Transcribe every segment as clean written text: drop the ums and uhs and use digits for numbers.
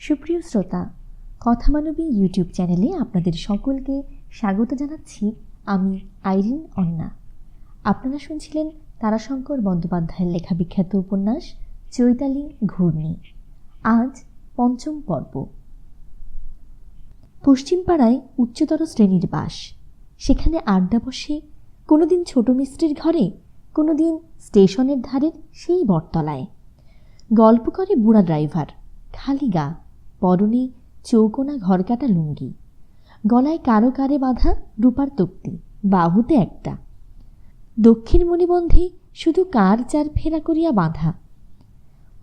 সুপ্রিয় শ্রোতা, কথামানবী ইউটিউব চ্যানেলে আপনাদের সকলকে স্বাগত জানাচ্ছি। আমি আইরিন অন্না। আপনারা শুনছিলেন তারাশঙ্কর বন্দ্যোপাধ্যায়ের লেখা বিখ্যাত উপন্যাস চৈতালি ঘূর্ণি। আজ পঞ্চম পর্ব। পশ্চিম পাড়ায় উচ্চতর শ্রেণীর বাস। সেখানে আড্ডা বসে কোনোদিন ছোট মিস্ত্রির ঘরে, কোনোদিন স্টেশনের ধারের সেই বটতলায়। গল্প করে বুড়া ড্রাইভার, খালি গা, পরনে চৌকোনা ঘরকাটা লুঙ্গি, গলায় কারো কারে বাঁধা রূপার তক্তি, বাহুতে একটা। দক্ষিণ মণিবন্ধে শুধু কার চার ফেরা করিয়া বাঁধা।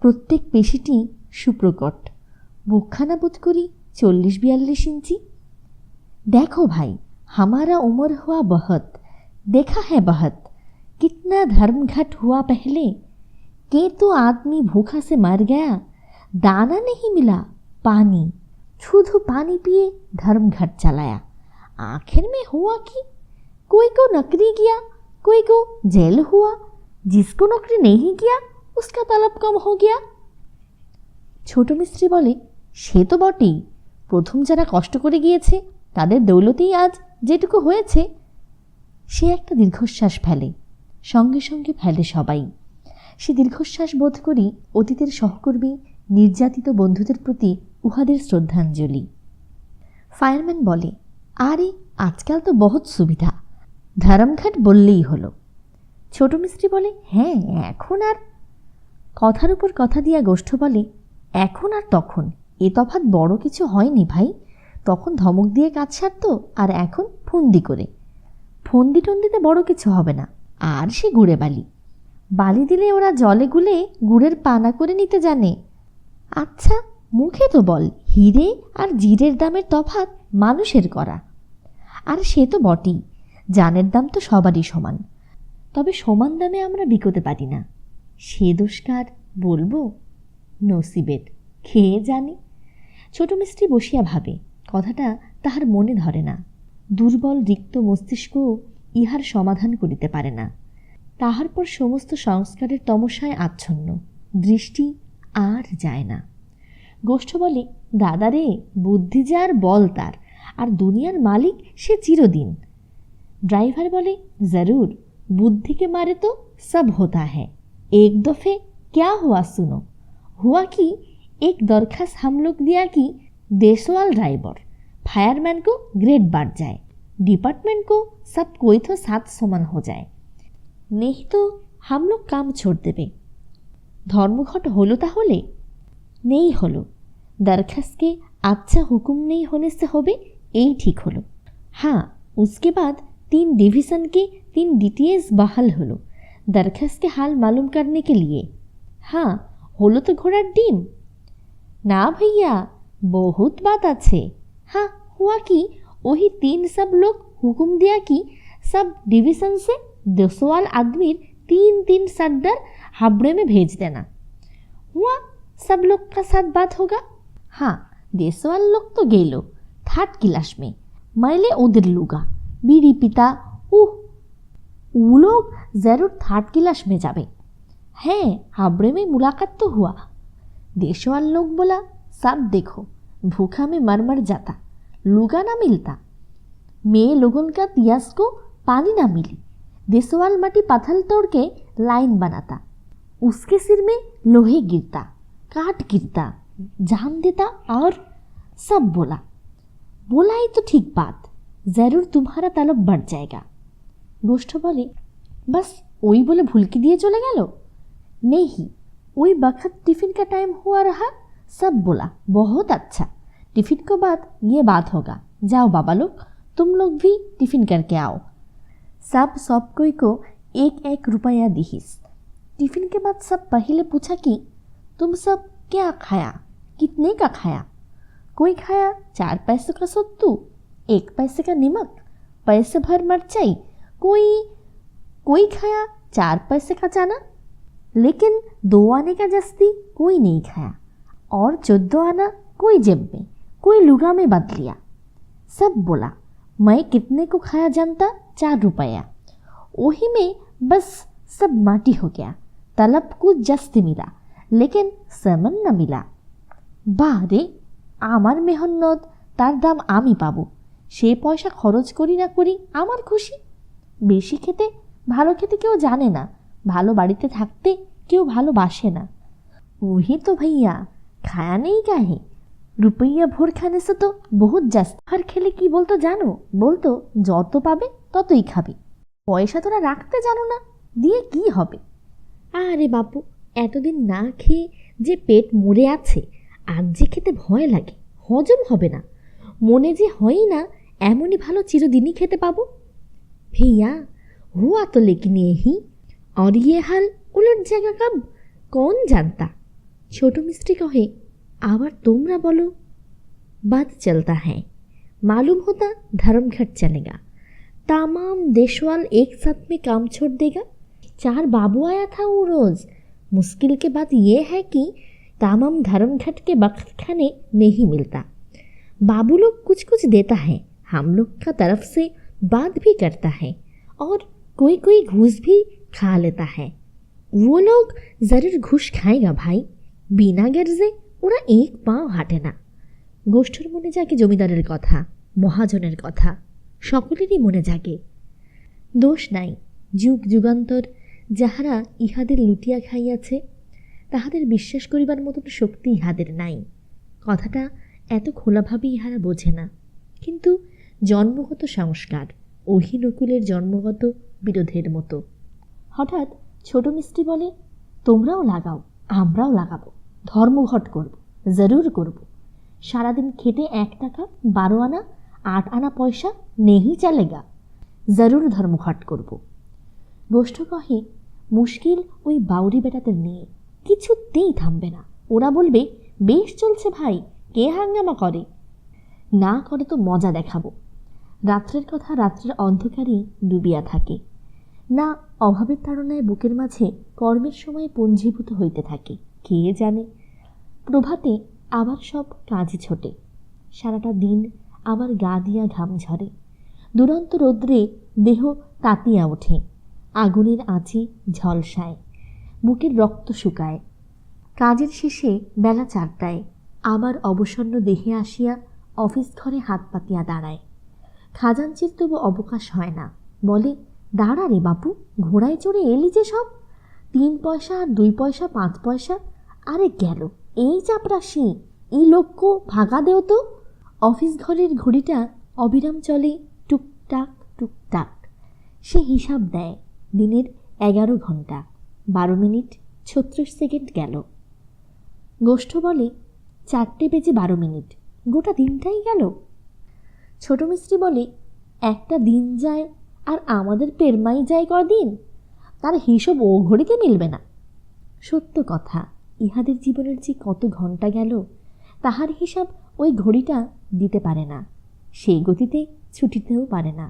প্রত্যেক পেশিটি সুপ্রকট, বুকখানা বোধ করি 40-42 ইঞ্চি। দেখো ভাই, हमारा उम्र हुआ बहुत, देखा है बहुत, कितना धर्मघट हुआ पहले, के तो आदमी भूखा से मर गया, दाना नहीं मिला, पानी, शुद्ध पानी पिए धर्मघट चलाया। आखिर में हुआ कि कोई को नौकरी किया, कोई को जेल हुआ, जिसको नौकरी नहीं किया उसका तलब कम हो गया। ছোট মিস্ত্রি বলে, সে তো বটেই, প্রথম যারা কষ্ট করে গিয়েছে তাদের দৌলতেই আজ যেটুকু হয়েছে। সে একটা দীর্ঘশ্বাস ফেলে, সঙ্গে সঙ্গে ফেলে সবাই। সে দীর্ঘশ্বাস বোধ করি অতীতের সহকর্মী নির্যাতিত বন্ধুদের প্রতি উহাদের শ্রদ্ধাঞ্জলি। ফায়ারম্যান বলে, আরে আজকাল তো বহুত সুবিধা, ধর্মঘট বললেই হলো। ছোট মিস্ত্রি বলে, হ্যাঁ এখন আর। কথার উপর কথা দিয়া গোষ্ঠ বলে, এখন আর তখন এ তফাৎ বড় কিছু হয়নি ভাই। তখন ধমক দিয়ে কাজ সারত, আর এখন ফন্দি করে। ফন্দি টন্দিতে বড় কিছু হবে না। আর সে গুড়ে বালি, বালি দিলে ওরা জলে গুলে গুড়ের পানা করে নিতে জানে। আচ্ছা মুখে তো বল, হিরে আর জিরের দামের তফাৎ মানুষের করা। আর সে তো বটেই, জানের দাম তো সবারই সমান, তবে সমান দামে আমরা বিকোতে পারি না। সে দোষকার বলবো? নসিবের, খেয়ে জানি। ছোট মিস্ত্রি বসিয়া ভাবে, কথাটা তাহার মনে ধরে না। দুর্বল রিক্ত মস্তিষ্কও ইহার সমাধান করিতে পারে না। তাহার পর সমস্ত সংস্কারের তমসায় আচ্ছন্ন, দৃষ্টি আর যায় না। গোষ্ঠ বলে, দাদারে, বুদ্ধি যার বল তার, আর দুনিয়ার মালিক সে চিরদিন। ড্রাইভার বলে, জরুর, বুদ্ধি के मारे तो सब होता है। एक दफे क्या हुआ सुनो। हुआ कि एक दरखास्त हम लोग दिया कि देशवाल ड्राइवर फायरमैन को ग्रेड बढ़ जाए, डिपार्टमेंट को सब कोई तो साथ समान हो जाए, नहीं तो हम लोग काम छोड़ देवे। धर्मघट हलो ताहले? नहीं हलो। दरखास्त के अच्छा हुकुम नहीं होने से होबे, यही ठीक हलो। हाँ, उसके बाद 3 डिवीज़न के 3 DTS बहाल हलो, दरखास्त के हाल मालूम करने के लिए। हाँ, हलो तो घोड़ार डिम ना भैया, बहुत बात अच्छे। हाँ, हुआ कि वही 3 सब लोग हुकुम दिया कि सब डिवीज़न से देशवाल आदमी 3-3 सरदार हावड़े में भेज देना। हुआ सब लोग का साथ बात होगा। हाँ, देशवाल लोग तो गेलो 3rd क्लास में, मैले उधर लूगा बीड़ी पिता। वो लोग जरूर 3rd क्लास में जावे। हैं, हावड़े में मुलाकात तो हुआ। देशवाल लोग बोला, सब देखो, भूखा में मर मर जाता, लुगा ना मिलता, मेये लोगों का तियास को पानी ना मिली, देशवाल माटी पत्थर तोड़ के लाइन बनाता, उसके सिर में लोहे गिरता, काट गिरता, जान देता, और सब बोला ही तो ठीक बात, जरूर तुम्हारा तलब बढ़ जाएगा। गोष्ठ बोले, बस वही बोले भुलकी दिए चले गए? नहीं, वही वक्त टिफिन का टाइम हुआ रहा, सब बोला बहुत अच्छा, टिफिन के बाद ये बात होगा, जाओ बाबा लोग, तुम लोग भी टिफिन करके आओ। सब कोई को 1-1 रुपया दीहिस। टिफिन के बाद सब पहले पूछा कि तुम सब क्या खाया, कितने का खाया। कोई खाया 4 पैसे का सत्तू, 1 पैसे का नमक, पैसे भर मिर्चाई। कोई खाया 4 पैसे का चना, लेकिन 2 आने का जस्ती कोई नहीं खाया, और 14 आना कोई जेब में, कोई लुगा में बदल लिया। सब बोला, मैं कितने को खाया जानता, 4 रुपया। वही में बस सब माटी हो गया, तलब को जस्ती मिला, लेकिन समन न मिला। बारे আমার মেহনত তার দাম আমি পাবো, সে পয়সা খরচ করি না করি আমার খুশি। বেশি খেতে ভালো খেতে কেউ জানে না, ভালো বাড়িতে থাকতে কেউ ভালোবাসে না। वही तो भैया, खाया नहीं काहे, रुपया भोर खाने से तो बहुत जास्त। আর খেলে কি বলতো জানো? বলতো যত পাবে ততই খাবে, পয়সা তোরা রাখতে জানো না, দিয়ে কি হবে? আরে বাপু, এতদিন না খেয়ে যে পেট মরে আছে, আজ যে খেতে ভয় লাগে, হজম হবে না, মনে যে হয়ই না এমনই ভালো চিরদিনই খেতে পাবো। भैया हुआ तो लेकिन यही, और ये हाल उलट जाएगा कब कौन जानता। ছোট মিস্ত্রি কহে, আবার তোমরা বলো। बात चलता है, मालूम होता धर्मघट चलेगा, तमाम देशवाल एक साथ में काम छोड़ देगा। 4 बाबू आया था वो रोज। मुश्किल के बात ये है कि तमाम धर्मघट के वक्त खाने नहीं मिलता। बाबू लोग कुछ कुछ देता है, हम लोग का तरफ से बात भी करता है, और कोई कोई घूस भी खा लेता है। वो लोग जरूर घूस खाएगा भाई, बिना गर्जे ওরা এক পাও হাঁটে না। গোষ্ঠীর মনে জাগে জমিদারের কথা, মহাজনের কথা, সকলেরই মনে জাগে। দোষ নাই, যুগ যুগান্তর যাহারা ইহাদের লুটিয়া খাইয়াছে, তাহাদের বিশ্বাস করিবার মতন শক্তি ইহাদের নাই। কথাটা এত খোলাভাবে ইহারা বোঝে না, কিন্তু জন্মগত সংস্কার অহিনকুলের জন্মগত বিরোধের মতো। হঠাৎ ছোট মিস্ত্রি বলে, তোমরাও লাগাও, আমরাও লাগাবো, ধর্মঘট করব, জরুর করব। সারাদিন খেটে 1 টাকা 12 আনা 8 আনা পয়সা নেই চলেগা, জরুর ধর্মঘট করব। গোষ্ঠ কহে, মুশকিল ওই বাউরি বেটাদের নিয়ে, কিছুতেই থামবে না। ওরা বলবে, বেশ চলছে ভাই, কে হাঙ্গামা করে? না করে তো মজা দেখাবো। রাত্রের কথা রাত্রের অন্ধকারেই ডুবিয়া থাকে, না অভাবের তাড়নায় বুকের মাঝে কর্মের সময় পুঞ্জীভূত হইতে থাকে। কে জানে, প্রভাতে আবার সব কাজে ছোটে। সারাটা দিন আমার গা দিয়া ঘাম ঝরে, দুরন্ত রৌদ্রে দেহ তাতিয়া ওঠে, আগুনের আঁচে ঝলসায়, বুকের রক্ত শুকায়। কাজের শেষে বেলা 4টায় আবার অবসন্ন দেহে আসিয়া অফিস ঘরে হাত পাতিয়া দাঁড়ায়। খাজাঞ্চির তবু অবকাশ হয় না, বলে, দাঁড়া রে বাপু, ঘোড়ায় চড়ে এলি যে সব, 3 পয়সা আর 2 পয়সা 5 পয়সা, আরে গেল এই চাপরাশি, এই লক্ষ্য ভাগা দেও তো। অফিস ঘরের ঘড়িটা অবিরাম চলে, টুকটাক টুকটাক। সে হিসাব দেয়, দিনের 11 ঘন্টা 12 মিনিট 36 সেকেন্ড গেল। গোষ্ঠ বলে, 4টে বেজে 12 মিনিট, গোটা দিনটাই গেল। ছোট মিস্ত্রি বলে, একটা দিন যায় আর আমাদের পেরমাই যায় কদিন, তার হিসেব ও ঘড়িতে মিলবে না। সত্য কথা, ইহাদের জীবনের যে কত ঘন্টা গেল তাহার হিসাব ওই ঘড়িটা দিতে পারে না, সেই গতিতে ছুটিতেও পারে না।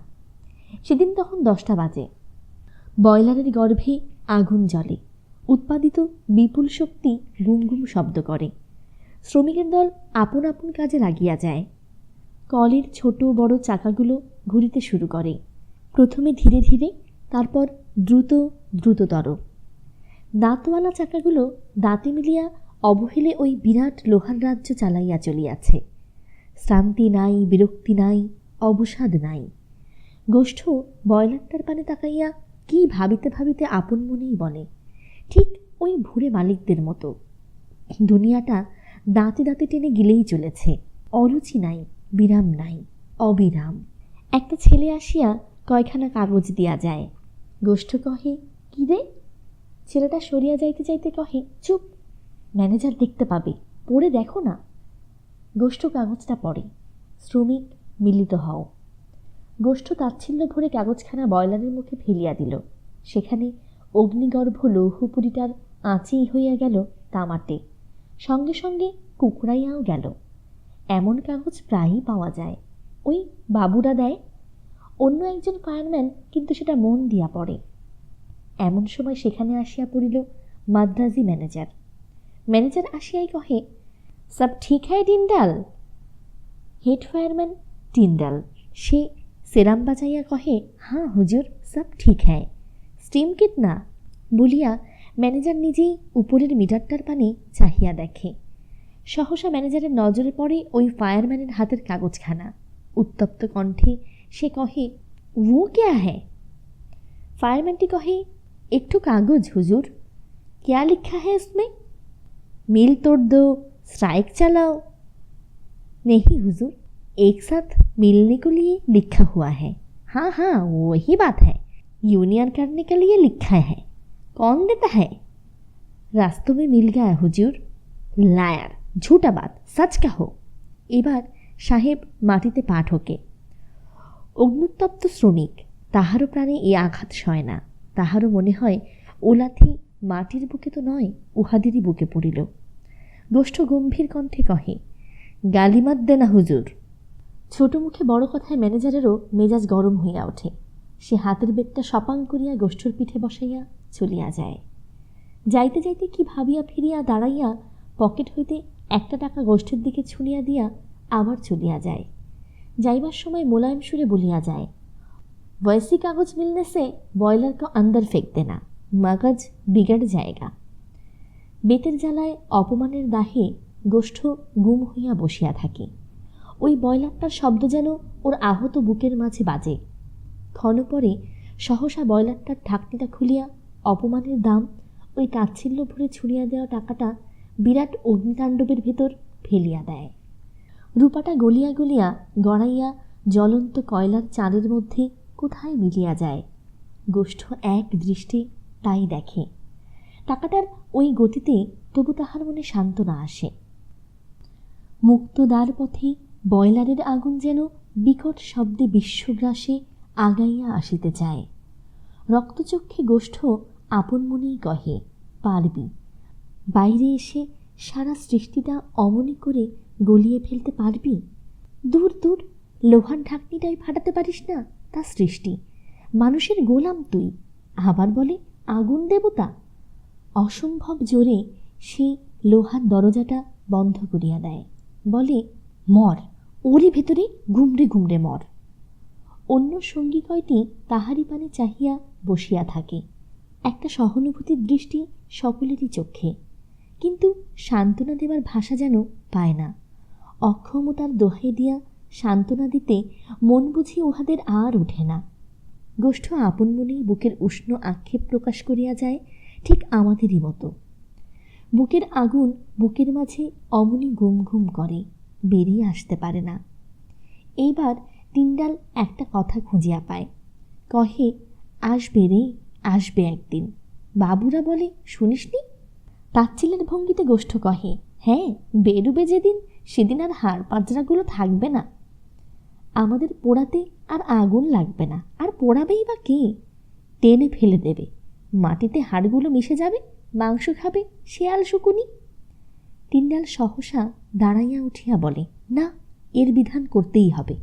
সেদিন তখন 10টা বাজে। বয়লারের গর্ভে আগুন জ্বলে, উৎপাদিত বিপুল শক্তি গুম গুম শব্দ করে। শ্রমিকের দল আপন আপন কাজে লাগিয়া যায়। কলের ছোট বড় চাকাগুলো ঘুরিতে শুরু করে, প্রথমে ধীরে ধীরে, তারপর দ্রুত দ্রুততর। দাঁতওয়ালা চাকাগুলো দাঁতে মিলিয়া অবহেলে ওই বিরাট লোহার রাজ্য চালাইয়া চলিয়াছে। শ্রান্তি নাই, বিরক্তি নাই, অবসাদ নাই। গোষ্ঠ বয়লারটার পানে তাকাইয়া কি ভাবিতে ভাবিতে আপন মনেই বলে, ঠিক ওই ভুরে মালিকদের মতো, দুনিয়াটা দাঁতে দাঁতে টেনে গিলেই চলেছে, অরুচি নাই, বিরাম নাই, অবিরাম। একটা ছেলে আসিয়া কয়খানা কাগজ দিয়া যায়। গোষ্ঠ কহে, কি রে? ছেলেটা সরিয়া যাইতে যাইতে কহে, চুপ, ম্যানেজার দেখতে পাবে, পড়ে দেখো না। গোষ্ঠ কাগজটা পড়ে, শ্রমিক মিলিত হও। গোষ্ঠ তাচ্ছিল্য ভরে কাগজখানা বয়লারের মুখে ফেলিয়া দিল। সেখানে অগ্নিগর্ভ লৌহপুরীটার আঁচেই হইয়া গেল তামাটে, সঙ্গে সঙ্গে কুকড়াইয়াও গেল। এমন কাগজ প্রায়ই পাওয়া যায়, ওই বাবুরা দেয়। অন্য একজন ফায়ারম্যান কিন্তু সেটা মন দিয়া পড়ে। এমন সময় সেখানে আসিয়া পড়িল মাদ্রাজি ম্যানেজার। ম্যানেজার আসিয়াই কহে, সব ঠিক হ্যায় টিন্ডাল? হেড ফায়ারম্যান টিন্ডাল, সে সেরাম বাজাইয়া কহে, হ্যাঁ হুজুর, সব ঠিক হ্যায়। স্টিম কিতনা? বলিয়া ম্যানেজার নিজেই উপরের মিটারটার পানে চাহিয়া দেখে। সহসা ম্যানেজারের নজরে পড়ে ওই ফায়ারম্যানের হাতের কাগজখানা। উত্তপ্ত কণ্ঠে সে কহে, वो क्या है? ফায়ারম্যানটি কহে, একটু কাগজ হুজুর। क्या लिखा है इसमें? मिल तोड़ दो, स्ट्राइक चलाओ। नहीं हुजूर, एक साथ मिलने के लिए लिखा हुआ है। हाँ हाँ, वही बात है, यूनियन करने के लिए लिखा है। कौन देता है? रास्तों में मिल गया हुजूर। लायर, झूठा बात, सच कहो। এবার সাহেব মাটিতে পা ঠোকে। অগ্নুত্তপ্ত শ্রমিক, তাহারও প্রাণে এই আঘাত সয় না। তাহারও মনে হয় ও লাথি মাটির বুকে তো নয়, উহাদেরই বুকে পড়িল। গোষ্ঠ গম্ভীর কণ্ঠে কহে, গালিমাত দে না হুজুর। ছোট মুখে বড় কথায় ম্যানেজারেরও মেজাজ গরম হইয়া ওঠে। সে হাতের বেগটা সপাং করিয়া গোষ্ঠর পিঠে বসাইয়া চলিয়া যায়। যাইতে যাইতে কি ভাবিয়া ফিরিয়া দাঁড়াইয়া পকেট হইতে একটা টাকা গোষ্ঠের দিকে ছুঁড়িয়া দিয়া আবার চলিয়া যায়। যাইবার সময় মোলায়েম সুরে বলিয়া যায়, वैसी कागज मिलने से बॉयलर को अंदर फेंक देना, मगज बिगड़ जाएगा। বেতের জ্বালায় অপমানের দাহে গোষ্ঠ গুম হইয়া বসিয়া থাকে। ওই বয়লারটার শব্দ যেন ওর আহত বুকের মাঝে বাজে। ক্ষণ পরে সহসা বয়লারটার ঢাকনিটা খুলিয়া অপমানের দাম ওই তাচ্ছিল্য ভরে ছুঁড়িয়া দেওয়া টাকাটা বিরাট অগ্নিতাণ্ডবের ভেতর ফেলিয়া দেয়। রূপাটা গলিয়া গলিয়া গড়াইয়া জ্বলন্ত কয়লার চাঁদের মধ্যে কোথায় মিলিয়া যায়। গোষ্ঠ এক দৃষ্টে তাই দেখে। টাকাটার ওই গতিতে তবু তাহার মনে সান্ত্বনা আসে। মুক্ত দ্বার পথে বয়লারের আগুন যেন বিকট শব্দে বিশ্বগ্রাসে আগাইয়া আসিতে চায়। রক্তচক্ষে গোষ্ঠ আপন মনেই কহে, পারবি। বাইরে এসে সারা সৃষ্টিটা অমনি করে গলিয়ে ফেলতে পারবি? দূর দূর, লোহার ঢাকনিটাই ফাটাতে পারিস না, তা সৃষ্টি। মানুষের গোলাম তুই, আবার বলে আগুন দেবতা। অসম্ভব জোরে সে লোহার দরজাটা বন্ধ করিয়া দেয়। বলে, মর, ওরই ভেতরে গুমড়ে গুমড়ে মর। অন্য সঙ্গী কয়টি তাহারি পানে চাহিয়া বসিয়া থাকে। একটা সহানুভূতির দৃষ্টি সকলেরই চক্ষে, কিন্তু সান্ত্বনা দেবার ভাষা যেন পায় না। অক্ষমতার দোহাই দিয়া সান্ত্বনা দিতে মন বুঝি উহাদের আর ওঠে না। গোষ্ঠ আপন মনেই বুকের উষ্ণ আক্ষেপ প্রকাশ করিয়া যায়, ঠিক আমাদেরই মতো। বুকের আগুন বুকের মাঝে অমনি গুম গুম করে, বেরিয়ে আসতে পারে না। এইবার টিন্ডাল একটা কথা খুঁজিয়া পায়। কহে, আসবে রে, আসবে একদিন। বাবুরা বলে, শুনিসনি? তাচ্ছিলের ভঙ্গিতে গোষ্ঠ কহে, হ্যাঁ, বেরুবে যেদিন, সেদিন আর হাড় পাঁজরাগুলো থাকবে না। আমাদের পোড়াতে আর আগুন লাগবে না, আর পোড়াবেই বা কে? টেনে ফেলে দেবে, মাটিতে হাড়গুলো মিশে যাবে, মাংস খাবে শেয়াল শকুনি। টিন্ডাল সহসা দাঁড়াইয়া উঠিয়া বলে, না, এর বিধান করতেই হবে।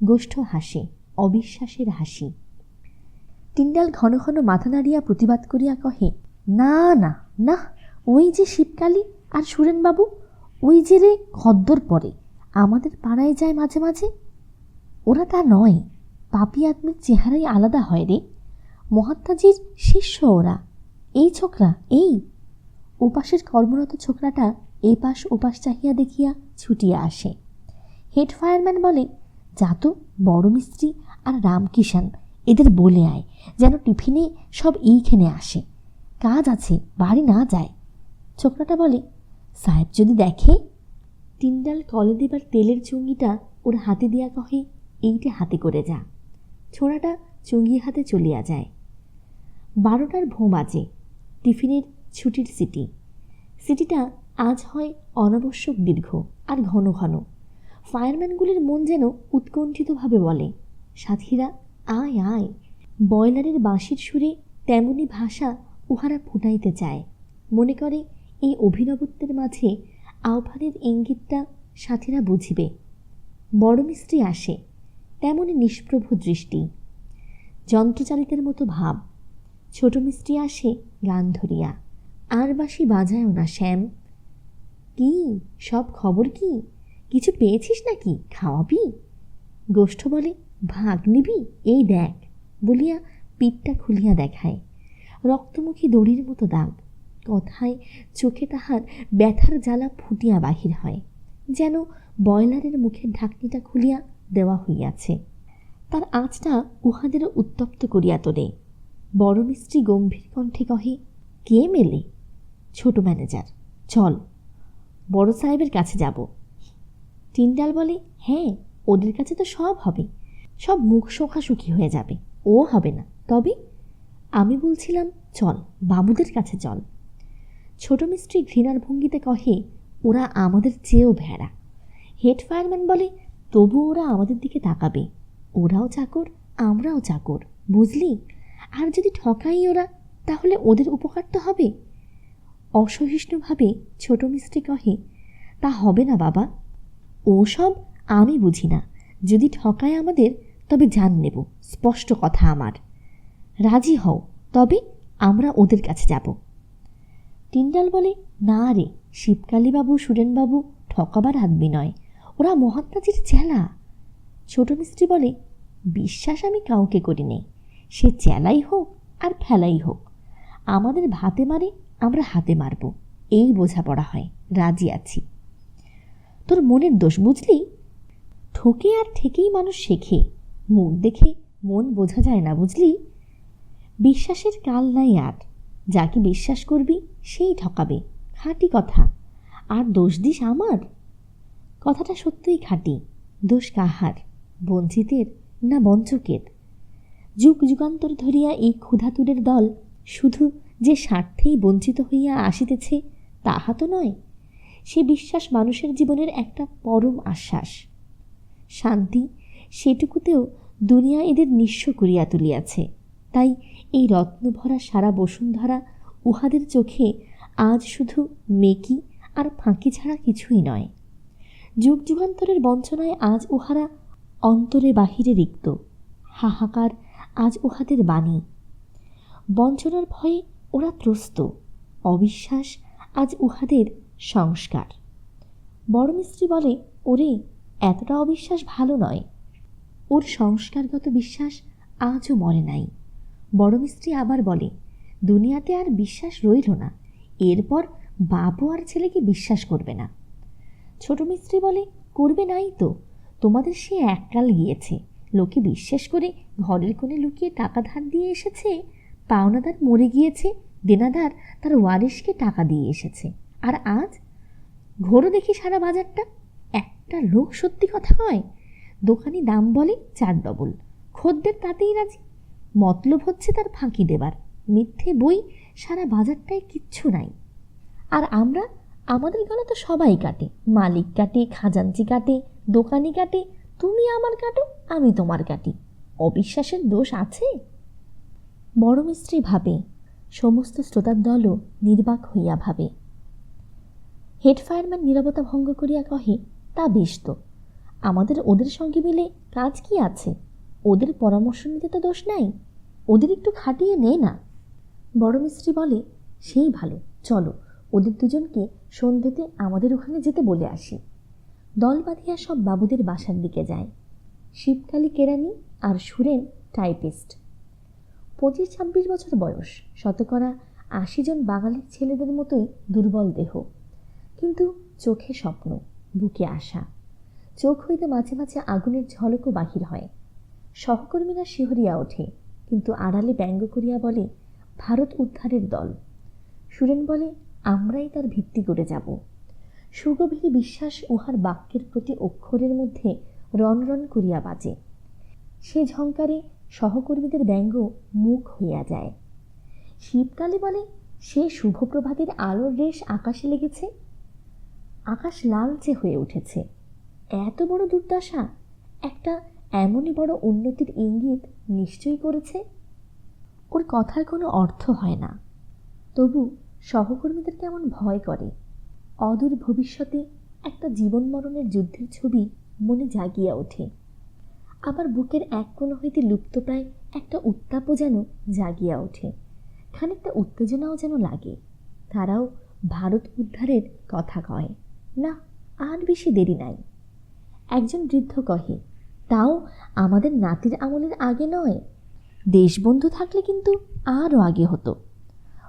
গোষ্ঠ হাসে, অবিশ্বাসের হাসি। টিন্ডাল ঘন ঘন মাথা নাড়িয়া প্রতিবাদ করিয়া কহে, না না না, ওই যে শিবকালী আর সুরেনবাবু, ওই যে রে খদ্দর পরে আমাদের পাড়ায় যায় মাঝে মাঝে, ওরা তা নয়। পাপি আদমির চেহারাই আলাদা হয় রে। মহাত্মাজির শিষ্য ওরা। এই ছোকরা, এই ওপাশের কর্মরত ছোকরাটা এপাশ ওপাশ চাহিয়া দেখিয়া ছুটিয়া আসে। হেড ফায়ারম্যান বলে, যা তো বড় মিস্ত্রি আর রামকিষান, এদের বলে আয় যেন টিফিনে সব এইখানে আসে, কাজ আছে, বাড়ি না যায়। ছোকরাটা বলে, সাহেব যদি দেখে। টিন্ডাল কলে দিবার তেলের চুঙ্গিটা ওর হাতে দিয়া কহে, এইটা হাতে করে যা। ছোড়াটা চুঙ্গি হাতে চলিয়া যায়। 12টার ভোঁ বাজে। টিফিনের ছুটির সিটি। সিটিটা আজ হয় অনাবশ্যক দীর্ঘ আর ঘন ঘন। ফায়ারম্যানগুলির মন যেন উৎকণ্ঠিতভাবে বলে, সাথীরা আয় আয়। বয়লারের বাঁশির সুরে তেমনি ভাষা উহারা ফুটাইতে চায়। মনে করে এই অভিনবত্বের মাঝে আহ্বানের ইঙ্গিতটা সাথীরা বুঝিবে। বড় মিস্ত্রি আসে, তেমনি নিষ্প্রভ দৃষ্টি, যন্ত্রচালিতের মতো ভাব। ছোট মিস্ত্রি আসে গান ধরিয়া, আর বাঁশি বাজায়ও না শ্যাম। কি সব খবর কি? কিছু পেয়েছিস নাকি? খাওয়াবি? গোষ্ঠ বলে, ভাগ নিবি? এই দেখ, বলিয়া পিঠটা খুলিয়া দেখায়। রক্তমুখী দড়ির মতো দাগ। কথায় চোখে তাহার ব্যথার জ্বালা ফুটিয়া বাহির হয়, যেন বয়লারের মুখের ঢাকনিটা খুলিয়া দেওয়া হইয়াছে। তার আঁচটা উহাদেরও উত্তপ্ত করিয়া তোলে। বড় মিস্ত্রি গম্ভীর কণ্ঠে কহে, কে মেলে? ছোট ম্যানেজার। চল, বড় সাহেবের কাছে যাব। টিন্ডাল বলে, হ্যাঁ, ওদের কাছে তো সব হবে, সব মুখ শোকাশুকি হয়ে যাবে, ও হবে না। তবে আমি বলছিলাম, চল বাবুদের কাছে চল। ছোট মিস্ত্রি ঘৃণার ভঙ্গিতে কহে, ওরা আমাদের চেয়েও ভেড়া। হেড ফায়ারম্যান বলে, তবু ওরা আমাদের দিকে তাকাবে, ওরাও চাকর, আমরাও চাকর, বুঝলি? আর যদি ঠকাই ওরা, তাহলে ওদের উপকার তো হবে। অসহিষ্ণুভাবে ছোট মিস্ত্রি কহে, তা হবে না বাবা, ও সব আমি বুঝি না। যদি ঠকায় আমাদের, তবে জান নেব, স্পষ্ট কথা আমার। রাজি হও, তবে আমরা ওদের কাছে যাব। টিন্ডাল বলে, না রে শিবকালীবাবু, সুরেনবাবু ঠকাবার আদমি নয়, ওরা মহাত্মাজির চেলা। ছোট মিস্ত্রি বলে, বিশ্বাস আমি কাউকে করি নেই, সে চেলাই হোক আর ফেলাই হোক, আমাদের ভাতে মারে, আমরা হাতে মারব, এই বোঝাপড়া হয়, রাজি আছি। তোর মনের দোষ বুঝলি? ঠকে আর ঠেকেই মানুষ শেখে, মুখ দেখে মন বোঝা যায় না, বুঝলি? বিশ্বাসের কাল নাই আর, যাকে বিশ্বাস করবি সেই ঠকাবে, খাঁটি কথা। আর দোষ দিস আমার? কথাটা সত্যিই খাঁটি। দোষ কাহার, বঞ্চিতের না বঞ্চকের? যুগ যুগান্তর ধরিয়া এই ক্ষুধাতুরের দল শুধু যে স্বার্থেই বঞ্চিত হইয়া আসিতেছে তাহা তো নয়। সে বিশ্বাস মানুষের জীবনের একটা পরম আশ্বাস, শান্তি, সেটুকুতেও দুনিয়া এদের নিঃস্ব করিয়া তুলিয়াছে। তাই এই রত্নভরা সারা বসুন্ধরা উহাদের চোখে আজ শুধু মেকি আর ফাঁকি ছাড়া কিছুই নয়। যুগ যুগান্তরের বঞ্চনায় আজ উহারা অন্তরে বাহিরে রিক্ত, হাহাকার আজ উহাদের বাণী। বঞ্চনার ভয়ে ওরা ত্রস্ত, অবিশ্বাস আজ উহাদের সংস্কার। বড় মিস্ত্রি বলে, ওরে এতটা অবিশ্বাস ভালো নয়, ওর সংস্কারগত বিশ্বাস আজও মরে নাই। বড় মিস্ত্রি আবার বলে, দুনিয়াতে আর বিশ্বাস রইল না, এরপর বাবু আর ছেলেকে বিশ্বাস করবে না। ছোট মিস্ত্রি বলে, করবে নাই তো, তোমাদের সে এককাল গিয়েছে, লোকে বিশ্বাস করে ঘরের কোণে লুকিয়ে টাকা ধার দিয়ে এসেছে, পাওনাদার মরে গিয়েছে, দেনাদার তার ওয়ারিশকে টাকা দিয়ে এসেছে। আর আজ ঘোরো দেখি সারা বাজারটা, একটা লোক সত্যি কথা কয়, দোকানি দাম বলে 4 ডবল, খদ্দের তাতেই রাজি, মতলব হচ্ছে তার ফাঁকি দেবার, মিথ্যে বই, সারা বাজারটায় কিচ্ছু নাই। আর আমরা, আমাদের গলা তো সবাই কাটে, মালিক কাটে, খাজাঞ্চি কাটে, দোকানি কাটে, তুমি আমার কাটো, আমি তোমার কাটি, অবিশ্বাসের দোষ আছে? বড় মিস্ত্রি ভাবে, সমস্ত শ্রোতার দলও নির্বাক হইয়া ভাবে। হেড ফায়ারম্যান নীরবতা ভঙ্গ করিয়া কহে, তা বেশ তো, আমাদের ওদের সঙ্গে মিলে কাজ কি আছে? ওদের পরামর্শ নিতে তো দোষ নাই, ওদের একটু খাটিয়ে নে না। বড় মিস্ত্রি বলে, সেই ভালো, চলো ওদের দুজনকে সন্ধ্যেতে আমাদের ওখানে যেতে বলে আসি। দল বাঁধিয়া সব বাবুদের বাসার দিকে যায়। শিবকালী কেরানি আর সুরেন টাইপিস্ট। 25-26 বছর বয়স, শতকরা 80 জন বাঙালির ছেলেদের মতোই দুর্বল দেহ, কিন্তু চোখে স্বপ্ন, বুকে আশা। চোখ হইতে মাঝে মাঝে আগুনের ঝলকও বাহির হয়। সহকর্মীরা শিহরিয়া ওঠে, কিন্তু আড়ালে ব্যঙ্গ করিয়া বলে, ভারত উদ্ধারের দল। সুরেন বলে, আমরাই তার ভিত্তি করে যাব। সুগভীর বিশ্বাস উহার বাক্যের প্রতি অক্ষরের মধ্যে রনরন করিয়া বাজে। সে ঝঙ্কারে সহকর্মীদের ব্যঙ্গ মুখ হইয়া যায়। শিবকালী বলে, সে শুভপ্রভাতের আলোর রেশ আকাশে লেগেছে, আকাশ লালচে হয়ে উঠেছে। এত বড় দুর্দশা একটা এমনই বড় উন্নতির ইঙ্গিত নিশ্চয়ই করেছে। ওর কথার কোনো অর্থ হয় না, তবু সহকর্মীদের কেমন ভয় করে। অদূর ভবিষ্যতে একটা জীবন মরণের যুদ্ধের ছবি মনে জাগিয়া ওঠে। আবার বুকের এক কোণ হইতে লুপ্তপ্রায় একটা উত্তাপও যেন জাগিয়া ওঠে, খানিকটা উত্তেজনাও যেন লাগে। তারাও ভারত উদ্ধারের কথা কয়। না, আর বেশি দেরি নাই। একজন বৃদ্ধ কহে, তাও আমাদের নাতির আমলের আগে নয়, দেশবন্ধু থাকলে কিন্তু আরও আগে হতো।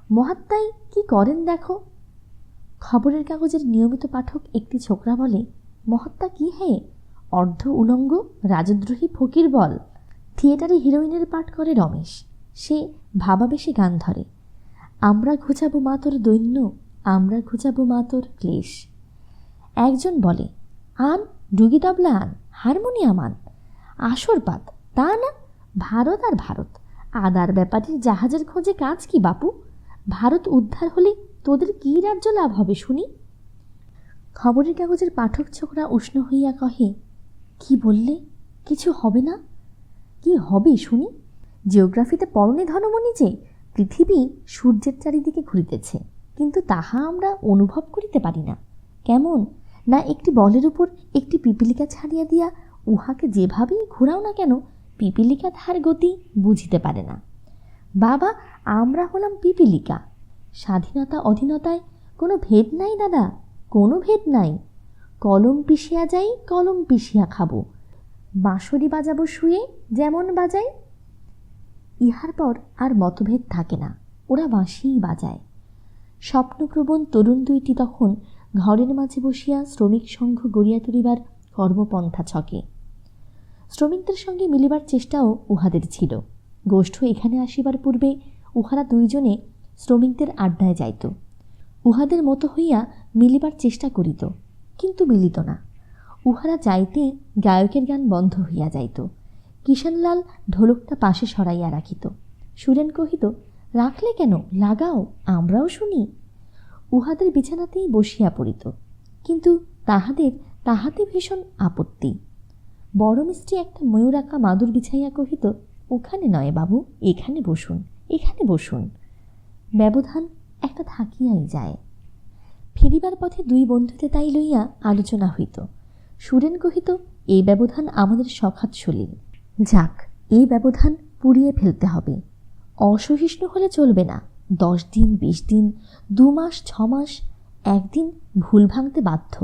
মহাত্মাই কি করেন দেখো। খবরের কাগজের নিয়মিত পাঠক একটি ছোকরা বলে, মহাত্মা কি হে, অর্ধ উলঙ্গ রাজদ্রোহী ফকির বল। থিয়েটারে হিরোইনের পাঠ করে রমেশ, সে ভাবাবেশে গান ধরে, আমরা ঘুচাবো মা তোর দৈন্য, আমরা ঘুচাবো মা তোর ক্লেশ। একজন বলে, আন ডুগি তবলা আন, হারমোনিয়াম আন। আসর পাত তা না, ভারত আর ভারত, আদার ব্যাপারীর জাহাজের খোঁজে কাজ কি বাপু, ভারত উদ্ধার হলে তোদের কি রাজ্য লাভ হবে শুনি। খবরের কাগজের পাঠক ছোকরা উষ্ণ হইয়া কহে, কি বললে, কিছু হবে না? কি হবে শুনি? জিওগ্রাফিতে পড়নে ধনমণি যে পৃথিবী সূর্যের চারিদিকে ঘুরিতেছে, কিন্তু তাহা আমরা অনুভব করিতে পারি না। কেমন না একটি বলের উপর একটি পিপিলিকা ছাড়িয়া দিয়া উহাকে যেভাবেই ঘোরাও না কেন, পিপিলিকা তাহার গতি বুঝিতে পারে না। বাবা, আমরা হলাম পিপিলিকা। স্বাধীনতা অধীনতায় কোনো ভেদ নাই দাদা, কোনো ভেদ নাই। কলম পিষিয়া যাই, কলম পিষিয়া খাবো, বাঁশরি বাজাবো শুয়ে যেমন বাজাই। ইহার পর আর মতভেদ থাকে না, ওরা বাঁশিই বাজায়। স্বপ্নপ্রবণ তরুণ দুইটি তখন ঘরের মাঝে বসিয়া শ্রমিক সংঘ গড়িয়া তুলিবার কর্মপন্থা ছকে। শ্রমিকদের সঙ্গে মিলিবার চেষ্টাও উহাদের ছিল। গোষ্ঠ এখানে আসিবার পূর্বে উহারা দুইজনে শ্রমিকদের আড্ডায় যাইত, উহাদের মতো হইয়া মিলিবার চেষ্টা করিত, কিন্তু মিলিত না। উহারা যাইতে গায়কের গান বন্ধ হইয়া যাইত। কিষানলাল ঢোলকটা পাশে সরাইয়া রাখিত। সুরেন কহিত, রাখলে কেন, লাগাও, আমরাও শুনি। উহাদের বিছানাতেই বসিয়া পড়িত, কিন্তু তাহাতে ভীষণ আপত্তি। বড় মিস্ত্রি একটা ময়ূরাকা মাদুর বিছাইয়া কহিত, ওখানে নয় বাবু, এখানে বসুন, এখানে বসুন। ব্যবধান একটা থাকিয়াই যায়। ফিরিবার পথে দুই বন্ধুতে তাই লইয়া আলোচনা হইত। সুরেন কহিত, এই ব্যবধান আমাদের সখাত সলিল, যাক, এই ব্যবধান পুড়িয়ে ফেলতে হবে। অসহিষ্ণু হলে চলবে না। 10 দিন, 20 দিন, 2 মাস, 6 মাস, একদিন ভুল ভাঙতে বাধ্য।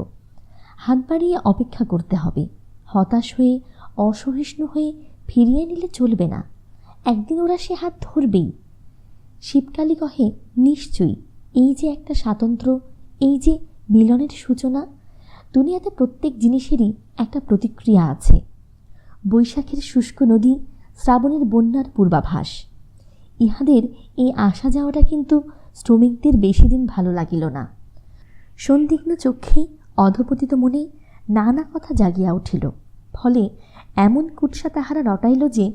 হাত বাড়িয়ে অপেক্ষা করতে হবে। হতাশ হয়ে, অসহিষ্ণু হয়ে ফিরিয়ে নিলে চলবে না। একদিন ওরা সে হাত ধরবেই। শিবকালী কহে, নিশ্চয়ই, এই যে একটা স্বাতন্ত্র্য, এই যে মিলনের সূচনা। দুনিয়াতে প্রত্যেক জিনিসেরই একটা প্রতিক্রিয়া আছে। বৈশাখের শুষ্ক নদী, শ্রাবণের বন্যার পূর্বাভাস। ইহাদের এই আসা যাওয়াটা কিন্তু শ্রমিকদের বেশি দিন ভালো লাগিল না। সন্দিগ্ধ চক্ষে, অধপতিত মনে নানা কথা জাগিয়া উঠিল। ফলে এমন কুৎসা তাহারা রটাইল যে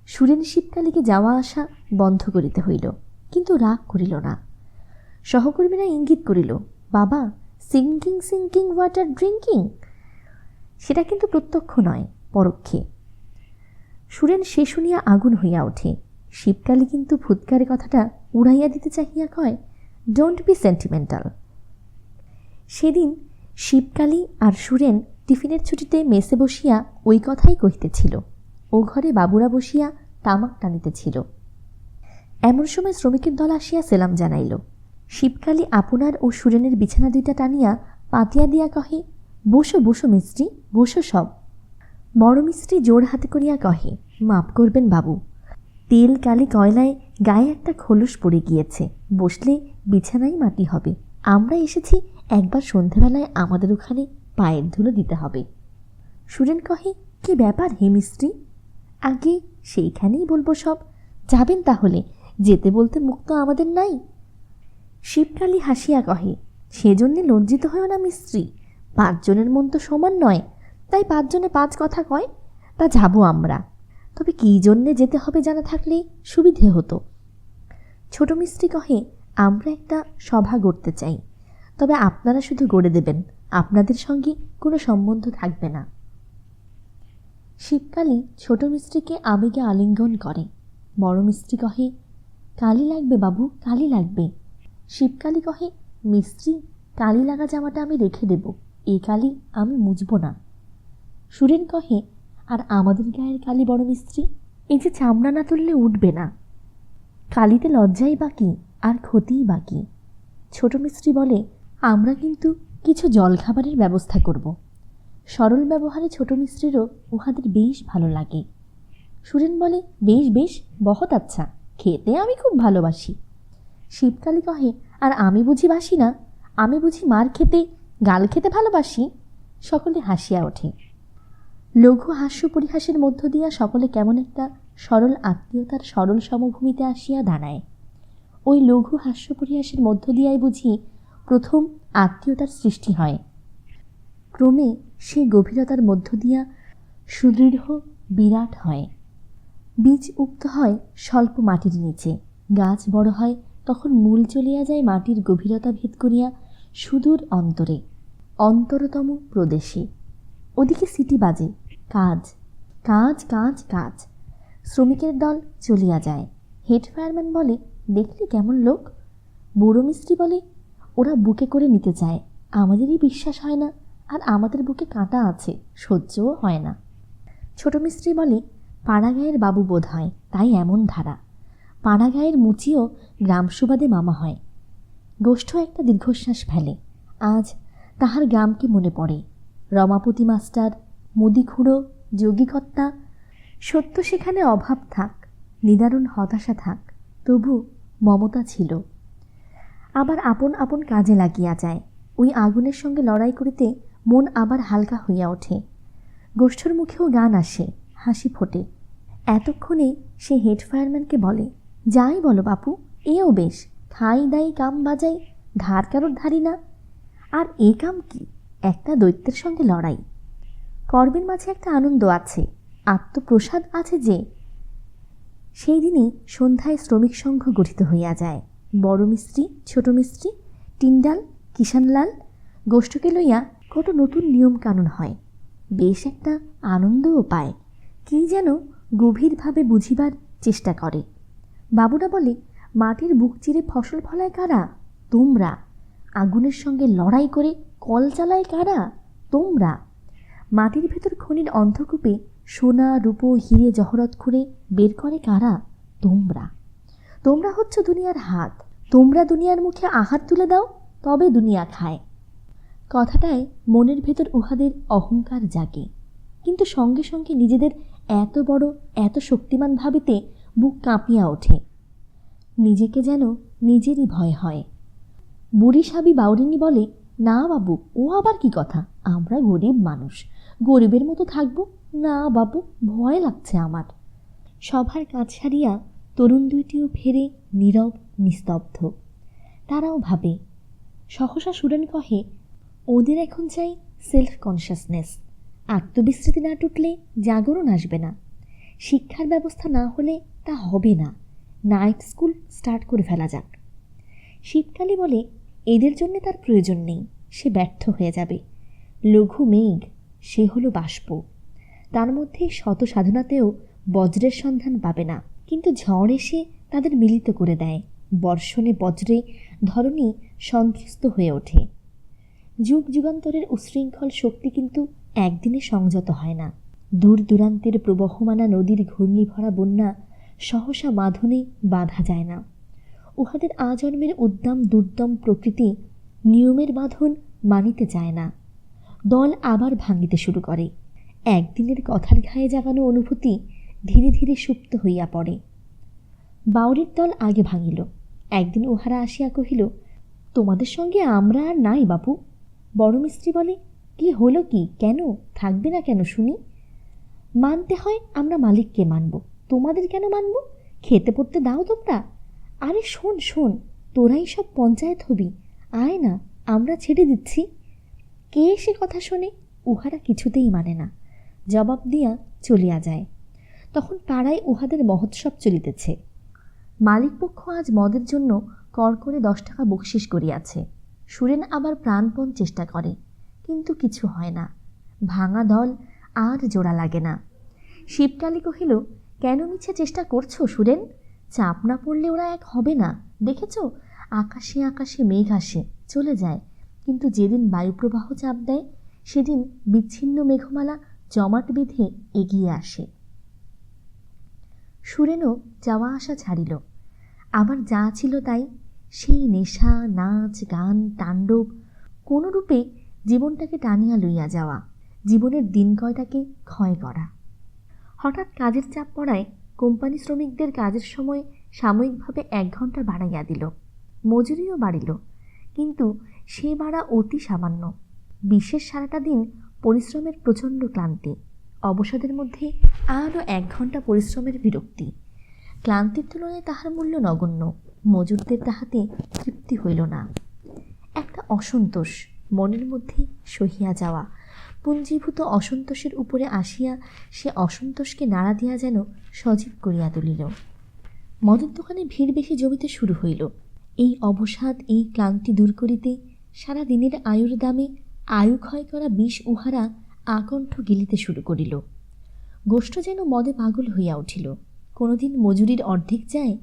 সুরেন শিবকালীকে যাওয়া আসা বন্ধ করিতে হইল, কিন্তু রাগ করিল না। সহকর্মীরা ইঙ্গিত করিল, বাবা, সিঙ্কিং সিঙ্কিং ওয়াটার ড্রিঙ্কিং। সেটা কিন্তু প্রত্যক্ষ নয়, পরোক্ষে। সুরেন সে শুনিয়া আগুন হইয়া ওঠে। শিবকালী কিন্তু ফুৎকারে কথাটা উড়াইয়া দিতে চাহিয়া কয়, ডোন্ট বি সেন্টিমেন্টাল। সেদিন শিবকালী আর সুরেন টিফিনের ছুটিতে মেসে বসিয়া ওই কথাই কহিতেছিল। ও ঘরে বাবুরা বসিয়া তামাক টানিতেছিল। এমন সময় শ্রমিকের দল আসিয়া সেলাম জানাইল। শিবকালী আপনার ও সুরেনের বিছানা দুইটা টানিয়া পাতিয়া দিয়া কহে, বসো বসো মিস্ত্রি, বসো সব। বড় মিস্ত্রি জোর হাতে করিয়া কহে, মাপ করবেন বাবু, তেল কালি কয়লায় গায়ে একটা খোলস পড়ে গিয়েছে, বসলে বিছানাই মাটি হবে। আমরা এসেছি একবার সন্ধেবেলায় আমাদের ওখানে পায়ের ধুলো দিতে হবে। সুরেন কহে, কি ব্যাপার হে মিস্ত্রি? আগে সেইখানেই বলবো সব, যাবেন তাহলে, যেতে বলতে মুখ তো আমাদের নাই। শিবকালী হাসিয়া কহে, সেজন্যে লজ্জিত হয় না মিস্ত্রি, 5 জনের মন তো সমান নয়, তাই 5 জনে 5 কথা কয়। তা যাব আমরা, তবে কী জন্যে যেতে হবে জানা থাকলে সুবিধে হতো। ছোট মিস্ত্রি কহে, আমরা একটা সভা গড়তে চাই, তবে আপনারা শুধু গড়ে দেবেন, আপনাদের সঙ্গে কোনো সম্বন্ধ থাকবে না। শিবকালী ছোট মিস্ত্রিকে আবেগে আলিঙ্গন করে। বড় মিস্ত্রি কহে, কালি লাগবে বাবু, কালি লাগবে। শিবকালী কহে, মিস্ত্রি, কালি লাগা জামাটা আমি রেখে দেব, এই কালি আমি মুছব না। সুরেন কহে, আর আমাদের গায়ের কালি বড় মিস্ত্রি, এই যে চামড়া না তুললে উঠবে না। কালিতে লজ্জাই বাকি আর ক্ষতিই বাকি। ছোট মিস্ত্রি বলে, আমরা কিন্তু কিছু জলখাবারের ব্যবস্থা করব। সরল ব্যবহারে ছোট মিস্ত্রিরও উহাদের বেশ ভালো লাগে। সুরেন বলে, বেশ বেশ, বহুত আচ্ছা, খেতে আমি খুব ভালোবাসি। শিবকালী কহে, আর আমি বুঝি বাসি না? আমি বুঝি মার খেতে গাল খেতে ভালোবাসি? সকলে হাসিয়া ওঠে। লঘু হাস্য পরিহাসের মধ্য দিয়া সকলে কেমন একটা সরল আত্মীয়তার সরল সমভূমিতে আসিয়া দাঁড়ায়। ওই লঘু হাস্য পরিহাসের মধ্য দিয়াই বুঝি প্রথম আত্মীয়তার সৃষ্টি হয়। ক্রমে সেই গভীরতার মধ্য দিয়া সুদৃঢ় বিরাট হয়। বীজ উক্ত হয় স্বল্প মাটির নিচে, গাছ বড় হয়, তখন মূল চলিয়া যায় মাটির গভীরতা ভেদ করিয়া সুদূর অন্তরে, অন্তরতম প্রদেশে। ওদিকে সিটি বাজে, কাজ কাজ কাজ কাজ। শ্রমিকের দল চলিয়া যায়। হেড ফায়ারম্যান বলে, দেখলি কেমন লোক? বুড়ো মিস্ত্রি বলে, ওরা বুকে করে নিতে চায়, আমাদেরই বিশ্বাস হয় না, আর আমাদের বুকে কাঁটা আছে, সহ্যও হয় না। ছোট মিস্ত্রি বলে, পাড়াগাঁয়ের বাবু বোধ হয়, তাই এমন ধারা। পাড়াগাঁয়ের মুচিও গ্রাম সুবাদে মামা হয়। গোষ্ঠ একটা দীর্ঘশ্বাস ফেলে। আজ তাহার গ্রামকে মনে পড়ে। রমাপতি মাস্টার, মুদিখুড়ো, যোগীকর্তা। সত্য সেখানে অভাব থাক, নিদারুণ হতাশা থাক, তবু মমতা ছিল। আবার আপন আপন কাজে লাগিয়া যায়। ওই আগুনের সঙ্গে লড়াই করিতে মন আবার হালকা হইয়া ওঠে। গোষ্ঠর মুখেও গান আসে, হাসি ফোটে। এতক্ষণে সে হেড ফায়ারম্যানকে বলে, যাই বলো বাপু, এও বেশ, খাই দাই কাম বাজাই, ধার কারোর ধারি না। আর এ কাম কি? একটা দৈত্যের সঙ্গে লড়াই। কর্মের মাঝে একটা আনন্দ আছে, আত্মপ্রসাদ আছে যে। সেই দিনই সন্ধ্যায় শ্রমিক সংঘ গঠিত হইয়া যায়। বড় মিস্ত্রি, ছোট মিস্ত্রি, টিন্ডাল, কিষানলাল গোষ্ঠকে লইয়া কত নতুন নিয়ম কানুন হয়। বেশ একটা আনন্দও পায়, কি যেন গভীরভাবে বুঝিবার চেষ্টা করে। বাবুরা বলে, মাটির বুক চিরে ফসল ফলায় কারা? তোমরা। আগুনের সঙ্গে লড়াই করে কল চালায় কারা? তোমরা। মাটির ভেতর খনির অন্ধকূপে সোনা, রূপো, হিরে জহরত খুঁড়ে বের করে কারা? তোমরা। তোমরা হচ্ছ দুনিয়ার হাত। তোমরা দুনিয়ার মুখে আহার তুলে দাও, তবে দুনিয়া খায়। কথাটায় মনের ভেতর উহাদের অহংকার জাগে, কিন্তু সঙ্গে সঙ্গে নিজেদের এত বড়, এত শক্তিমান ভাবিতে বুক কাঁপিয়া ওঠে। নিজেকে যেন নিজেরই ভয় হয়। বুড়ি সাবি বাউরিনী বলে, না বাবু, ও আবার কি কথা? আমরা গরিব মানুষ, গরিবের মতো থাকবো না বাবু, ভয় লাগছে আমার। সভার কাজ ছাড়িয়া তরুণ দুইটিও ফেরে নীরব নিস্তব্ধ। তারাও ভাবে। সহসা সুরেন কহে, ওদের এখন চাই সেলফ কনসিয়াসনেস। আত্মবিস্মৃতি না টুটলে জাগরণ আসবে না। শিক্ষার ব্যবস্থা না হলে তা হবে না। নাইট স্কুল স্টার্ট করে ফেলা যাক। শিবকালী বলে, এদের জন্য তার প্রয়োজন নেই, সে ব্যর্থ হয়ে যাবে। লঘু মেঘ, সে হলো বাষ্প। তার মধ্যে শত সাধনাতেও বজ্রের সন্ধান পাবে না, কিন্তু ঝড় এসে তাদের মিলিত করে দেয়। বর্ষণে বজ্রে ধরণী সন্ত্রস্ত হয়ে ওঠে। যুগ যুগান্তরের উশৃঙ্খল শক্তি কিন্তু একদিনে সংযত হয় না। দূর দূরান্তের প্রবহমানা নদীর ঘূর্ণিভরা বন্যা সহসা বাঁধনে বাঁধা যায় না। উহাদের আজন্মের উদ্দাম দুর্দম প্রকৃতি নিয়মের বাঁধন মানিতে চায় না। দল আবার ভাঙিতে শুরু করে। একদিনের কথার ঘায়ে জাগানো অনুভূতি ধীরে ধীরে সুপ্ত হইয়া পড়ে। বাউরির দল আগে ভাঙিল। একদিন উহারা আসিয়া কহিল, তোমাদের সঙ্গে আমরা আর নাই বাপু। বড় মিস্ত্রি বলে, কি হলো কি? কেন থাকবে না কেন শুনি? মানতে হয় আমরা মালিককে মানব, তোমাদের কেন মানব? খেতে পড়তে দাও তোমরা। আরে শোন শোন, তোরাই সব পঞ্চায়েত হবি, আয় না, আমরা ছেড়ে দিচ্ছি। কে সে কথা শোনে? উহারা কিছুতেই মানে না, জবাব দিয়া চলিয়া যায়। তখন পাড়ায় উহাদের মহোৎসব চলিতেছে। মালিকপক্ষ আজ মদের জন্য কর করে 10 টাকা বকশিস করিয়াছে। সুরেন আবার প্রাণপণ চেষ্টা করে, কিন্তু কিছু হয় না। ভাঙা দল আর জোড়া লাগে না। শিবকালী কহিল, কেন মিছে চেষ্টা করছো সুরেন? চাপ না পড়লে ওরা এক হবে না। দেখেছ, আকাশে আকাশে মেঘ আসে, চলে যায়, কিন্তু যেদিন বায়ুপ্রবাহ চাপ দেয় সেদিন বিচ্ছিন্ন মেঘমালা জমাট বেঁধে এগিয়ে আসে। সুরেনও যাওয়া আসা ছাড়িল। আবার যা ছিল তাই, সেই নেশা, নাচ, গান, তাণ্ডব, কোনরূপে জীবনটাকে টানিয়া লইয়া যাওয়া, জীবনের দিন কয়টাকে ক্ষয় করা। হঠাৎ কাজের চাপ পড়ায় কোম্পানি শ্রমিকদের কাজের সময় সাময়িকভাবে 1 ঘন্টা বাড়াইয়া দিল। মজুরিও বাড়িল, কিন্তু সে বাড়া অতি সামান্য। বিশেষ সারাটা দিন পরিশ্রমের প্রচণ্ড ক্লান্তি, অবসাদের মধ্যে আরও 1 ঘণ্টা পরিশ্রমের বিরক্তি। ক্লান্তির তুলনায় তাহার মূল্য নগণ্য। মজুরদের তাহাতে তৃপ্তি হইল না। একটা অসন্তোষ মনের মধ্যে সহিয়া যাওয়া, পুঞ্জীভূত অসন্তোষের উপরে আসিয়া সে অসন্তোষকে নাড়া দিয়া যেন সজীব করিয়া তুলিল। মদের দোকানে ভিড় বেশি জমিতে শুরু হইল। এই অবসাদ, এই ক্লান্তি দূর করিতে সারা দিনের আয়ুর দামে আয়ু ক্ষয় করা বিষ উহারা আকণ্ঠ গিলিতে শুরু করিল। গোষ্ঠ যেন মদে পাগল হইয়া উঠিল। কোনোদিন মজুরির অর্ধেক যায়,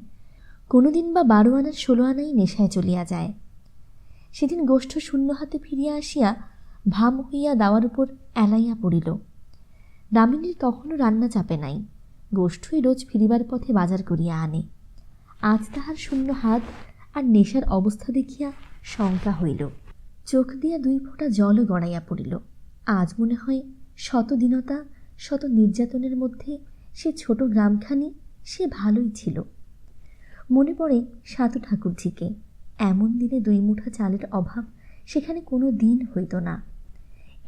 কোনোদিন বা 12 আনার 16 আনাই নেশায় চলিয়া যায়। সেদিন গোষ্ঠ শূন্য হাতে ফিরিয়া আসিয়া ভাম হইয়া দাওয়ার উপর এলাইয়া পড়িল। দামিনীর তখনও রান্না চাপে নাই। গোষ্ঠই রোজ ফিরিবার পথে বাজার করিয়া আনে। আজ তাহার শূন্য হাত আর নেশার অবস্থা দেখিয়া শঙ্কা হইল। চোখ দিয়া 2 ফোঁটা জলও গড়াইয়া পড়িল। আজ মনে হয় শত দীনতা, শত নির্যাতনের মধ্যে সে ছোট গ্রামখানি, সে ভালোই ছিল। মনে পড়ে সাধু ঠাকুরজিকে। এমন দিনে 2 মুঠা চালের অভাব সেখানে কোনো দিন হইত না।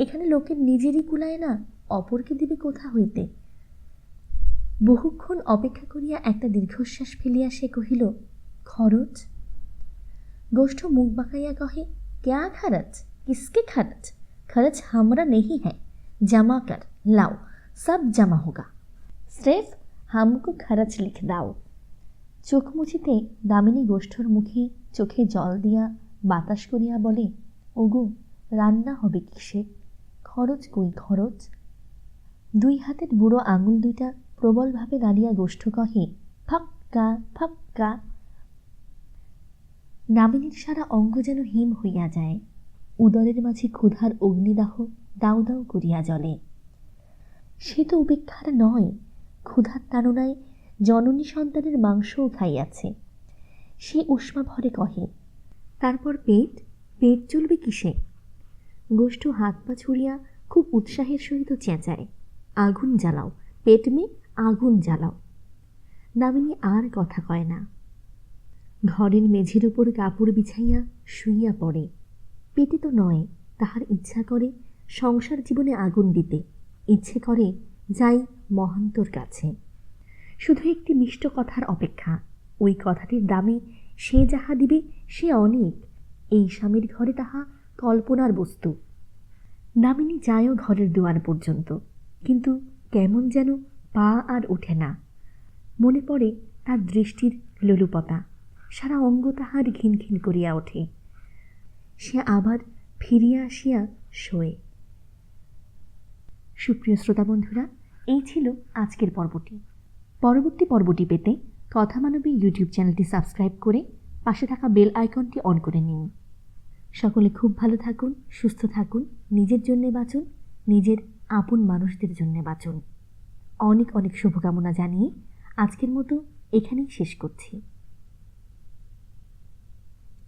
এখানে লোকের নিজেরই কুলায় না, অপরকে দিবে কোথা হইতে? বহুক্ষণ অপেক্ষা করিয়া একটা দীর্ঘশ্বাস ফেলিয়া সে কহিল, খরচ। গোষ্ঠ মুখ বাঁকাইয়া কহে, ক্যা খরচ? কিসকে খরচ? খরচ হামরা নেহি হ্যায়, জমা কর লাও, সব জমা হোগা, সির্ফ হামকো খরচ লিখ দাও। চোখ মুছিতে দামিনী গোষ্ঠর মুখে চোখে জল দিয়া বাতাস করিয়া বলে, ওগো, রান্না হবে কিসে? খরচ কই খরচ? 2 হাতের বুড়ো আঙুল 2টা প্রবলভাবে নাড়িয়া গোষ্ঠ কহে, ফক্কা ফক্কা। দামিনীর সারা অঙ্গ যেন হিম হইয়া যায়। উদরের মাঝে ক্ষুধার অগ্নিদাহ দাউ দাউ করিয়া জ্বলে। সে তো উপেক্ষার নয়, ক্ষুধার তাড়নায় জননী সন্তানের মাংসও খাইয়াছে। সে উষ্মা ভরে কহে, তারপর পেট, পেট চলবে কিসে? গোষ্ঠ হাত পা ছুড়িয়া খুব উৎসাহের সহিত চেঁচায়, আগুন জ্বালাও, পেট মে আগুন জ্বালাও। দামিনী আর কথা কয় না। ঘরের মেঝের উপর কাপড় বিছাইয়া শুইয়া পড়ে। পেটে তো নয়, তাহার ইচ্ছা করে সংসার জীবনে আগুন দিতে, ইচ্ছে করে যাই মহান্তর কাছে। শুধু একটি মিষ্ট কথার অপেক্ষা। ওই কথাটির দামে সে যাহা দিবে সে অনেক। এই স্বামীর ঘরে তাহা কল্পনার বস্তু। দামিনী যায়ও ঘরের দুয়ার পর্যন্ত, কিন্তু কেমন যেন পা আর ওঠে না। মনে পড়ে তার দৃষ্টির লোলুপতা, সারা অঙ্গ তাহার ঘিন ঘিন করিয়া ওঠে। সে আবার ফিরিয়া আসিয়া শোয়ে। সুপ্রিয় শ্রোতা বন্ধুরা, এই ছিল আজকের পর্বটি। পরবর্তী পর্বটি পেতে কথা মানবী ইউটিউব চ্যানেলটি সাবস্ক্রাইব করে পাশে থাকা বেল আইকনটি অন করে নিন। সকলে খুব ভালো থাকুন, সুস্থ থাকুন, নিজের জন্যে বাঁচুন, নিজের আপন মানুষদের জন্যে বাঁচুন। অনেক অনেক শুভকামনা জানিয়ে আজকের মতো এখানেই শেষ করছি।